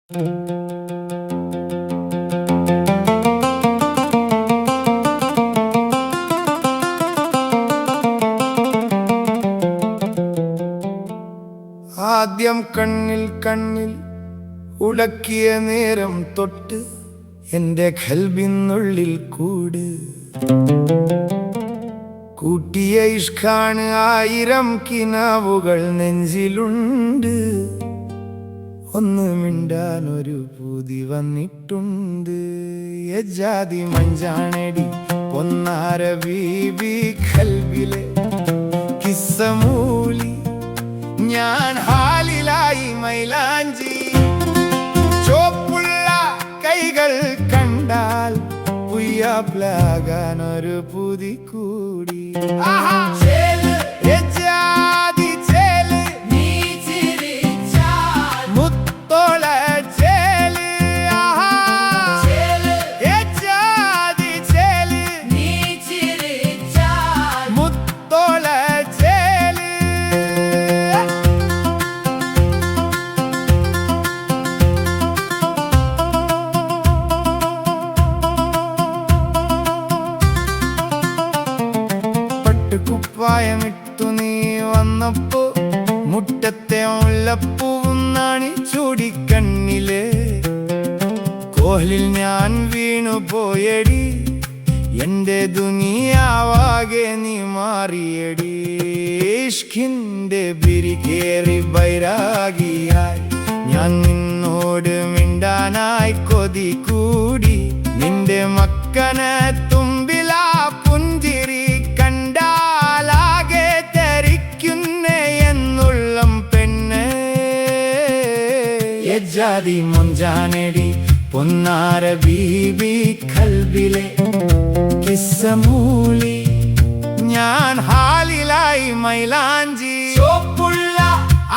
ആദ്യം കണ്ണിൽ ഉടക്കിയ നേരം തൊട്ട് എൻ്റെ ഖൽബിനുള്ളിൽ കൂട്ടിയ ഇഷ്കാണ്. 1000 കിനാവുകൾ നെഞ്ചിലുണ്ട്. ഒന്ന് മിണ്ടാനൊരു പൂതി വന്നിട്ടുണ്ട്. യജാതി മഞ്ചാണടി പൊന്നാര ബീബി ഖൽബിലെ കിസ്സമൂലി. ഞാൻ ഹാലിലായി മൈലാഞ്ചി. ചോപ്പുള്ള കൈകൾ കണ്ടാൽ പുയ്യാപ്ലാകാനൊരു പൂതി കൂടി. മുത്തോള ചേല് മുത്തോള ചേല്. കുപ്പായമിട്ടു നീ വന്നപ്പോ മുറ്റത്തെ മുല്ലപ്പൂവും നാണി ചൂടിക്കണ്ണില്. കോഹ്ലിൽ ഞാൻ വീണുപോയടി. എന്റെ ദുനിയാവാകെ നീ മാറിയടി. ഇഷ്കിന്റെ ബിരികേറി ബൈരാഗിയായി ഞാൻ നിന്നോട് മിണ്ടാനായി കൊതി കൂടി. നിന്റെ മക്കനെ തുമ്പിലാ പുഞ്ചിരി കണ്ടാലാകെ തെറിക്കുന്നേ എന്നുള്ളം പെണ്ണ്. യജാതി മൊഞ്ചാനെടി പൊന്നാര ബീബി ഖൽബിലെ കിസ്സമൂലി. ഞാൻ ഹാലിലായി മൈലാഞ്ചി. ചോപ്പുള്ള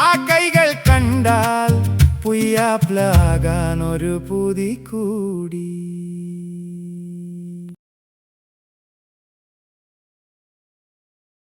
ആ കൈകൾ കണ്ടാൽ പുയ്യാപ്ലാകാനൊരു പൂതി കൂടി.